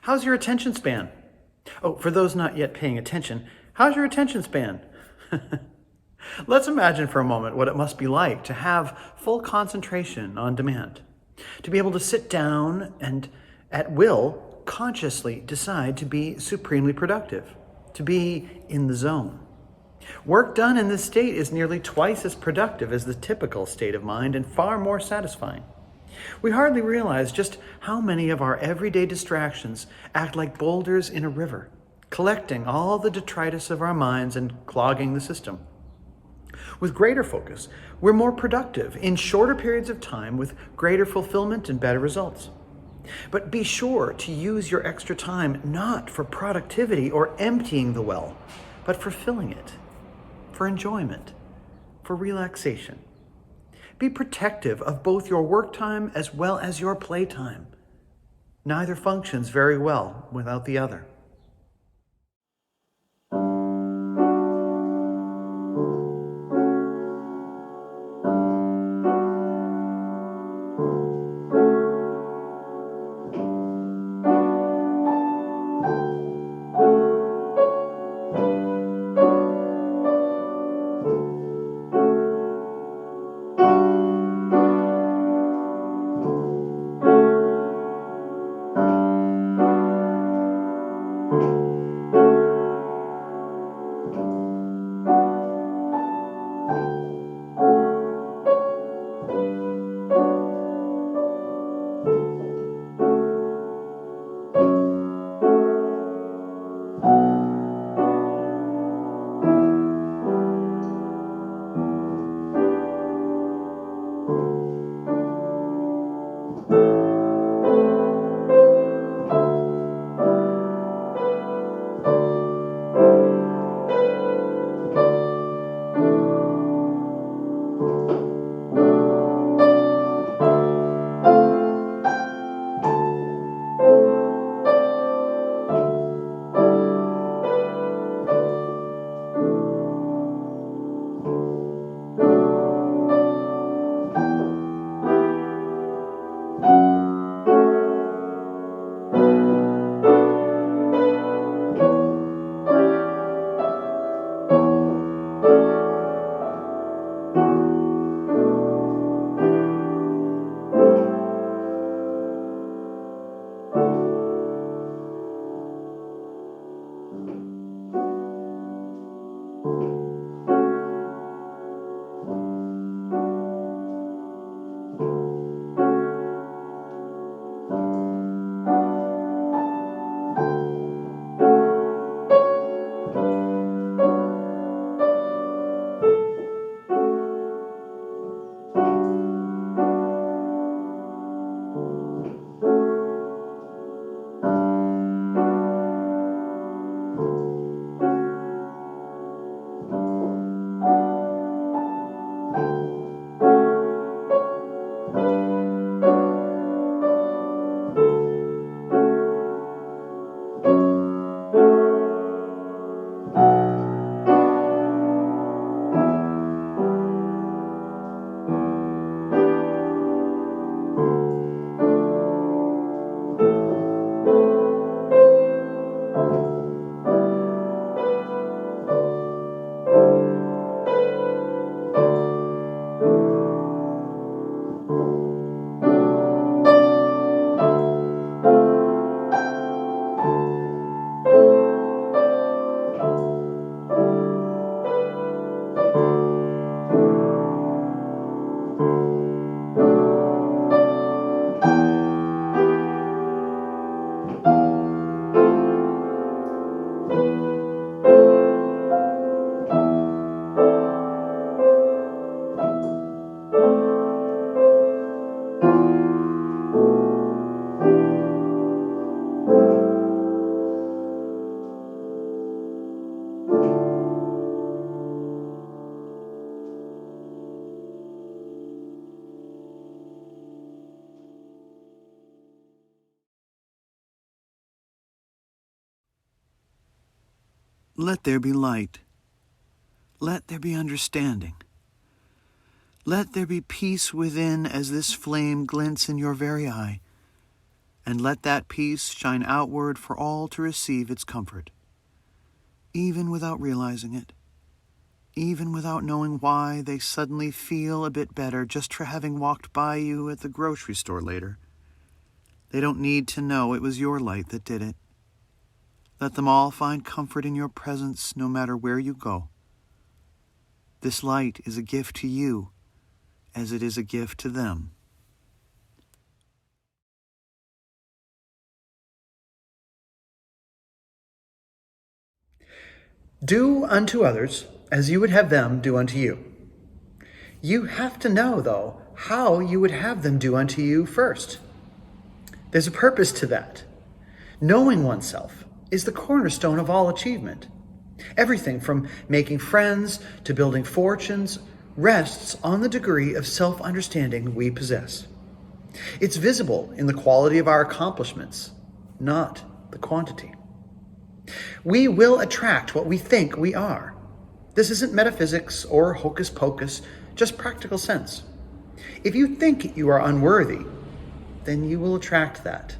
How's your attention span? Oh, for those not yet paying attention, how's your attention span? Let's imagine for a moment what it must be like to have full concentration on demand, to be able to sit down and, at will, consciously decide to be supremely productive, to be in the zone. Work done in this state is nearly twice as productive as the typical state of mind and far more satisfying. We hardly realize just how many of our everyday distractions act like boulders in a river, collecting all the detritus of our minds and clogging the system. With greater focus, we're more productive in shorter periods of time with greater fulfillment and better results. But be sure to use your extra time not for productivity or emptying the well, but for filling it, for enjoyment, for relaxation. Be protective of both your work time as well as your playtime. Neither functions very well without the other. Let there be light. Let there be understanding. Let there be peace within as this flame glints in your very eye. and let that peace shine outward for all to receive its comfort, even without realizing it, even without knowing why they suddenly feel a bit better just for having walked by you at the grocery store later. They don't need to know it was your light that did it. Let them all find comfort in your presence no matter where you go. This light is a gift to you as it is a gift to them. Do unto others as you would have them do unto you. You have to know, though, how you would have them do unto you first. There's a purpose to that. Knowing oneself is the cornerstone of all achievement. Everything from making friends to building fortunes rests on the degree of self-understanding we possess. It's visible in the quality of our accomplishments, not the quantity. We will attract what we think we are. This isn't metaphysics or hocus pocus, just practical sense. If you think you are unworthy, then you will attract that.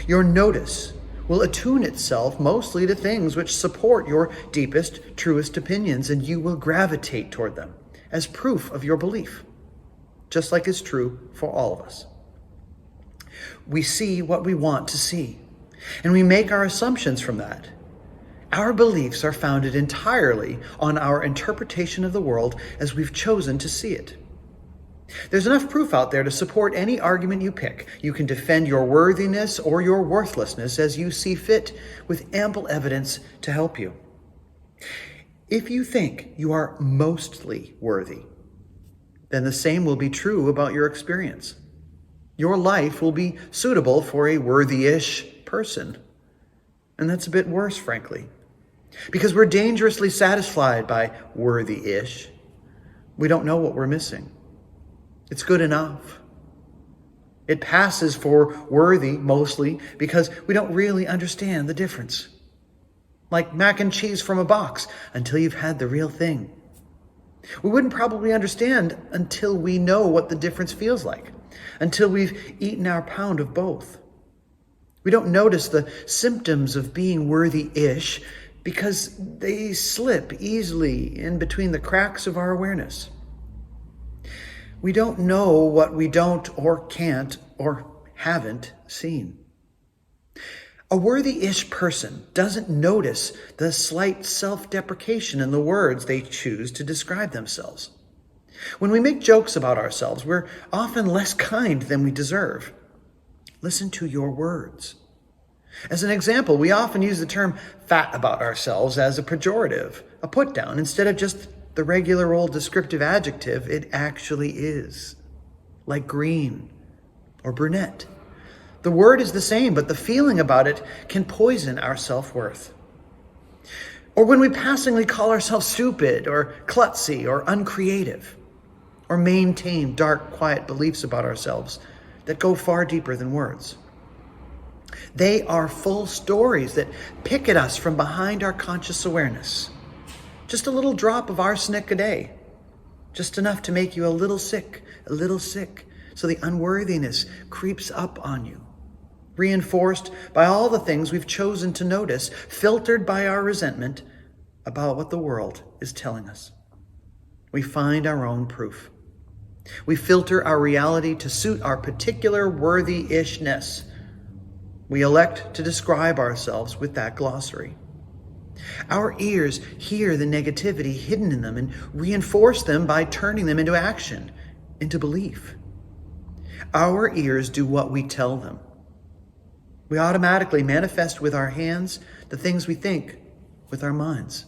Your notice will attune itself mostly to things which support your deepest, truest opinions, and you will gravitate toward them as proof of your belief, just like is true for all of us. We see what we want to see, and we make our assumptions from that. Our beliefs are founded entirely on our interpretation of the world as we've chosen to see it. There's enough proof out there to support any argument you pick. You can defend your worthiness or your worthlessness as you see fit, with ample evidence to help you. If you think you are mostly worthy, then the same will be true about your experience. Your life will be suitable for a worthy-ish person. And that's a bit worse, frankly, because we're dangerously satisfied by worthy-ish. We don't know what we're missing. It's good enough. It passes for worthy mostly because we don't really understand the difference. Like mac and cheese from a box until you've had the real thing. We wouldn't probably understand until we know what the difference feels like, until we've eaten our pound of both. We don't notice the symptoms of being worthy-ish because they slip easily in between the cracks of our awareness. We don't know what we don't or can't or haven't seen. A worthy-ish person doesn't notice the slight self-deprecation in the words they choose to describe themselves. When we make jokes about ourselves, we're often less kind than we deserve. Listen to your words. As an example, we often use the term fat about ourselves as a pejorative, a put-down, instead of just the regular old descriptive adjective it actually is, like green or brunette. The word is the same, but the feeling about it can poison our self-worth. Or when we passingly call ourselves stupid or klutzy or uncreative, or maintain dark, quiet beliefs about ourselves that go far deeper than words. They are full stories that pick at us from behind our conscious awareness. Just a little drop of arsenic a day. Just enough to make you a little sick, so the unworthiness creeps up on you. Reinforced by all the things we've chosen to notice, filtered by our resentment about what the world is telling us. We find our own proof. We filter our reality to suit our particular worthy-ishness. We elect to describe ourselves with that glossary. Our ears hear the negativity hidden in them and reinforce them by turning them into action, into belief. Our ears do what we tell them. We automatically manifest with our hands the things we think with our minds.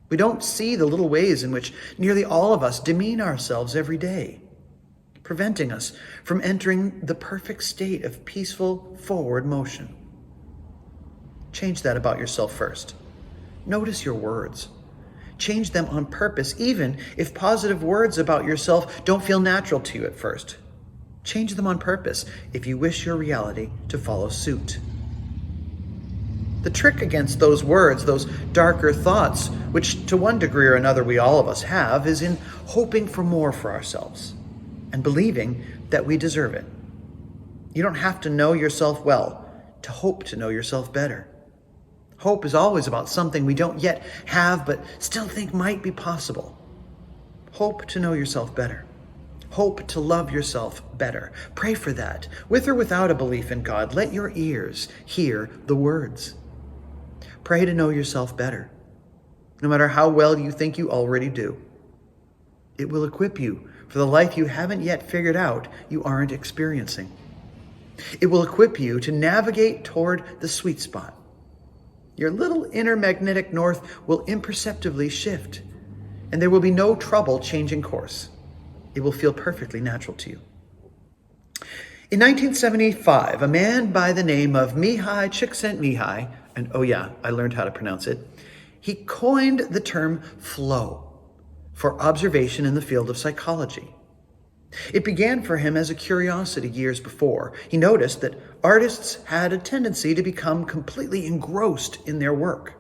We don't see the little ways in which nearly all of us demean ourselves every day, preventing us from entering the perfect state of peaceful forward motion. Change that about yourself first. Notice your words. Change them on purpose, even if positive words about yourself don't feel natural to you at first. Change them on purpose if you wish your reality to follow suit. The trick against those words, those darker thoughts, which to one degree or another we all of us have, is in hoping for more for ourselves and believing that we deserve it. You don't have to know yourself well to hope to know yourself better. Hope is always about something we don't yet have but still think might be possible. Hope to know yourself better. Hope to love yourself better. Pray for that. With or without a belief in God, let your ears hear the words. Pray to know yourself better, no matter how well you think you already do. It will equip you for the life you haven't yet figured out you aren't experiencing. It will equip you to navigate toward the sweet spot. Your little inner magnetic north will imperceptibly shift, and there will be no trouble changing course. It will feel perfectly natural to you. In 1975, a man by the name of Mihai Csikszentmihalyi, and oh yeah, I learned how to pronounce it, he coined the term flow for observation in the field of psychology. It began for him as a curiosity years before. He noticed that artists had a tendency to become completely engrossed in their work,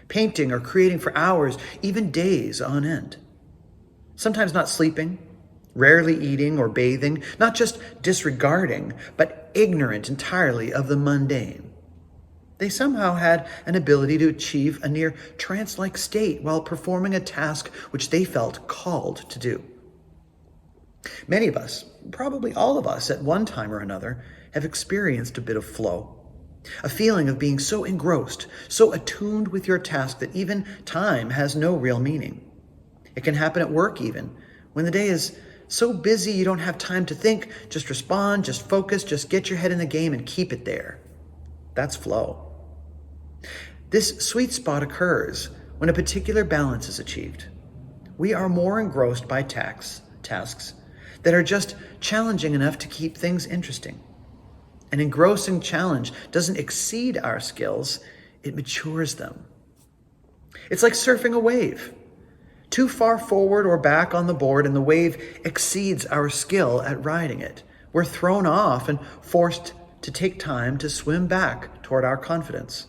painting or creating for hours, even days on end. Sometimes not sleeping, rarely eating or bathing, not just disregarding, but ignorant entirely of the mundane. They somehow had an ability to achieve a near trance-like state while performing a task which they felt called to do. Many of us, probably all of us at one time or another, have experienced a bit of flow, a feeling of being so engrossed, so attuned with your task that even time has no real meaning. It can happen at work even, when the day is so busy you don't have time to think, just respond, just focus, just get your head in the game and keep it there. That's flow. This sweet spot occurs when a particular balance is achieved. We are more engrossed by tasks that are just challenging enough to keep things interesting. An engrossing challenge doesn't exceed our skills, it matures them. It's like surfing a wave. Too far forward or back on the board and the wave exceeds our skill at riding it. We're thrown off and forced to take time to swim back toward our confidence.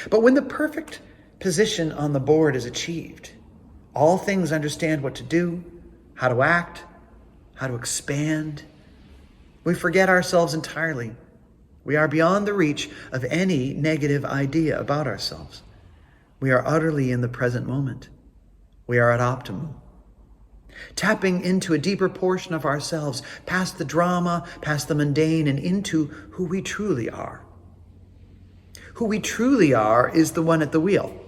But when the perfect position on the board is achieved, all things understand what to do, how to act, how to expand. We forget ourselves entirely. We are beyond the reach of any negative idea about ourselves. We are utterly in the present moment. We are at optimum. Tapping into a deeper portion of ourselves, past the drama, past the mundane, and into who we truly are. Who we truly are is the one at the wheel.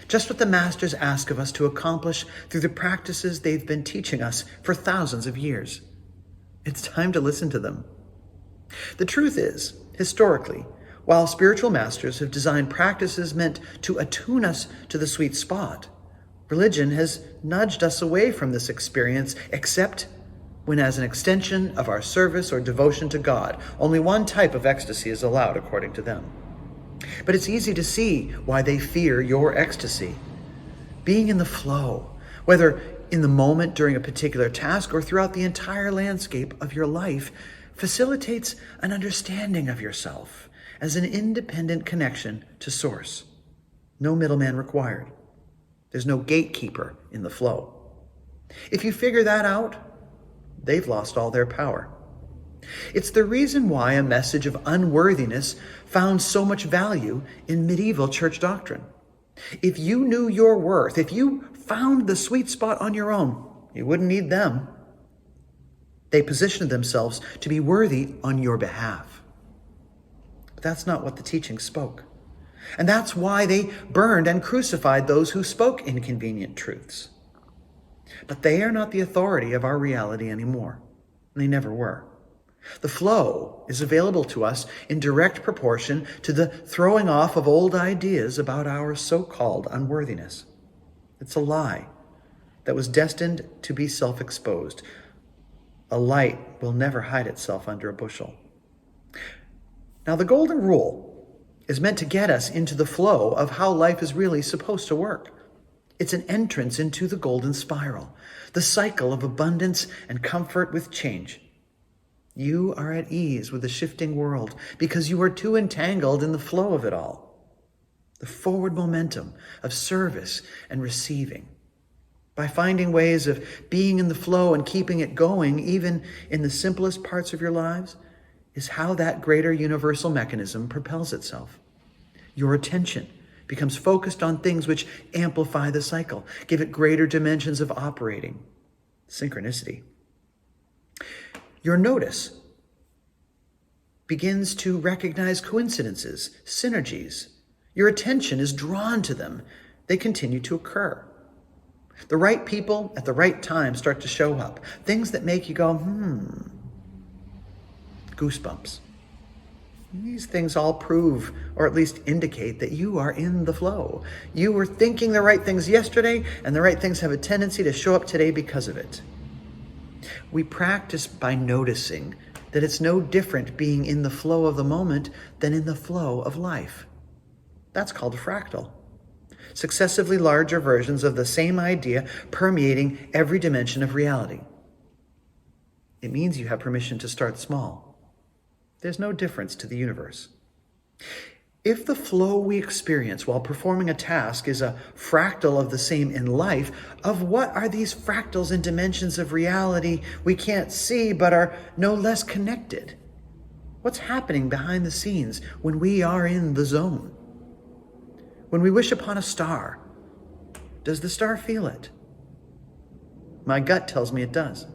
Just what the masters ask of us to accomplish through the practices they've been teaching us for thousands of years. It's time to listen to them. The truth is, historically, while spiritual masters have designed practices meant to attune us to the sweet spot, religion has nudged us away from this experience, except when, as an extension of our service or devotion to God, only one type of ecstasy is allowed according to them. But it's easy to see why they fear your ecstasy. Being in the flow, whether in the moment during a particular task or throughout the entire landscape of your life, facilitates an understanding of yourself as an independent connection to Source. No middleman required. There's no gatekeeper in the flow. If you figure that out, they've lost all their power. It's the reason why a message of unworthiness found so much value in medieval church doctrine. If you knew your worth, if you found the sweet spot on your own, you wouldn't need them. They positioned themselves to be worthy on your behalf. But that's not what the teaching spoke. And that's why they burned and crucified those who spoke inconvenient truths. But they are not the authority of our reality anymore. They never were. The flow is available to us in direct proportion to the throwing off of old ideas about our so-called unworthiness. It's a lie that was destined to be self-exposed. A light will never hide itself under a bushel. Now, the golden rule is meant to get us into the flow of how life is really supposed to work. It's an entrance into the golden spiral, the cycle of abundance and comfort with change. You are at ease with the shifting world because you are too entangled in the flow of it all. The forward momentum of service and receiving. By finding ways of being in the flow and keeping it going, even in the simplest parts of your lives, is how that greater universal mechanism propels itself. Your attention becomes focused on things which amplify the cycle, give it greater dimensions of operating, synchronicity. Your notice begins to recognize coincidences, synergies. Your attention is drawn to them. They continue to occur. The right people at the right time start to show up. Things that make you go, goosebumps. These things all prove, or at least indicate, that you are in the flow. You were thinking the right things yesterday, and the right things have a tendency to show up today because of it. We practice by noticing that it's no different being in the flow of the moment than in the flow of life. That's called a fractal. Successively larger versions of the same idea permeating every dimension of reality. It means you have permission to start small. There's no difference to the universe. If the flow we experience while performing a task is a fractal of the same in life, of what are these fractals and dimensions of reality we can't see but are no less connected? What's happening behind the scenes when we are in the zone? When we wish upon a star, does the star feel it? My gut tells me it does.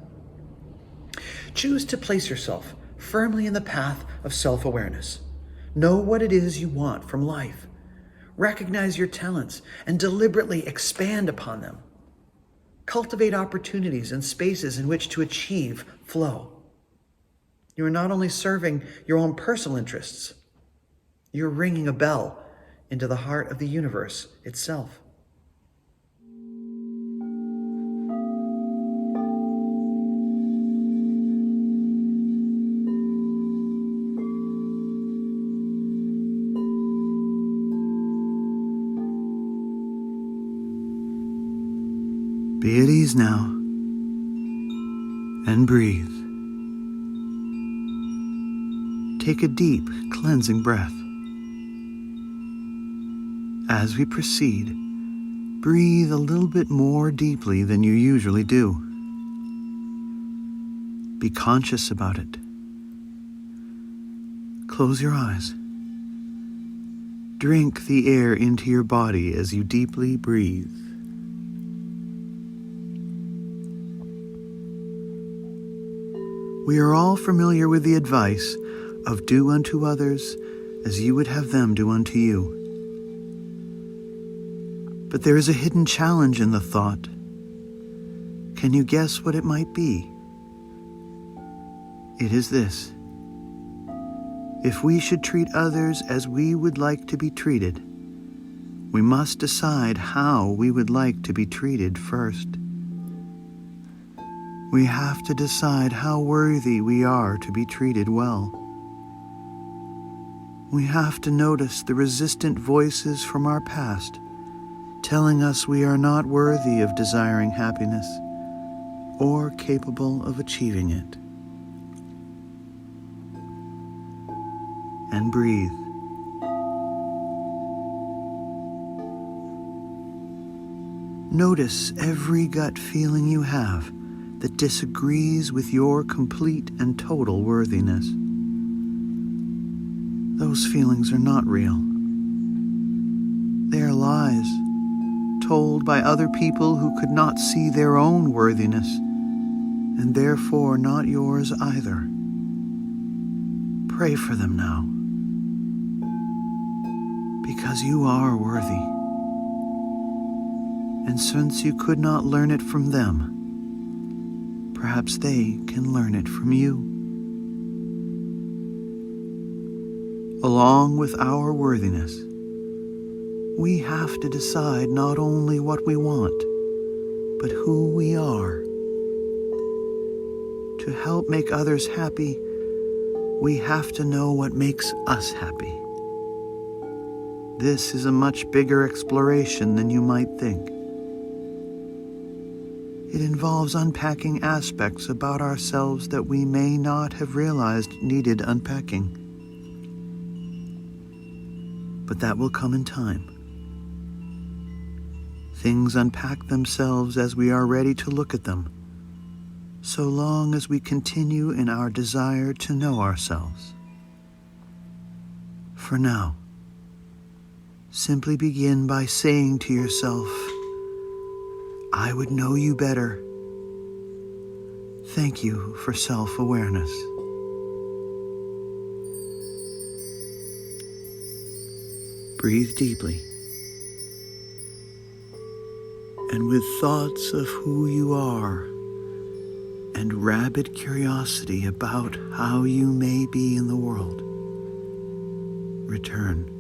Choose to place yourself firmly in the path of self-awareness. Know what it is you want from life. Recognize your talents and deliberately expand upon them. Cultivate opportunities and spaces in which to achieve flow. You are not only serving your own personal interests, you're ringing a bell into the heart of the universe itself. Be at ease now and breathe. Take a deep, cleansing breath. As we proceed, breathe a little bit more deeply than you usually do. Be conscious about it. Close your eyes. Drink the air into your body as you deeply breathe. We are all familiar with the advice of do unto others as you would have them do unto you. But there is a hidden challenge in the thought. Can you guess what it might be? It is this. If we should treat others as we would like to be treated, we must decide how we would like to be treated first. We have to decide how worthy we are to be treated well. We have to notice the resistant voices from our past telling us we are not worthy of desiring happiness or capable of achieving it. And breathe. Notice every gut feeling you have that disagrees with your complete and total worthiness. Those feelings are not real. They are lies told by other people who could not see their own worthiness, and therefore not yours either. Pray for them now, because you are worthy. And since you could not learn it from them, perhaps they can learn it from you. Along with our worthiness, we have to decide not only what we want, but who we are. To help make others happy, we have to know what makes us happy. This is a much bigger exploration than you might think. It involves unpacking aspects about ourselves that we may not have realized needed unpacking. But that will come in time. Things unpack themselves as we are ready to look at them, so long as we continue in our desire to know ourselves. For now, simply begin by saying to yourself, I would know you better. Thank you for self-awareness. Breathe deeply, and with thoughts of who you are and rabid curiosity about how you may be in the world, return.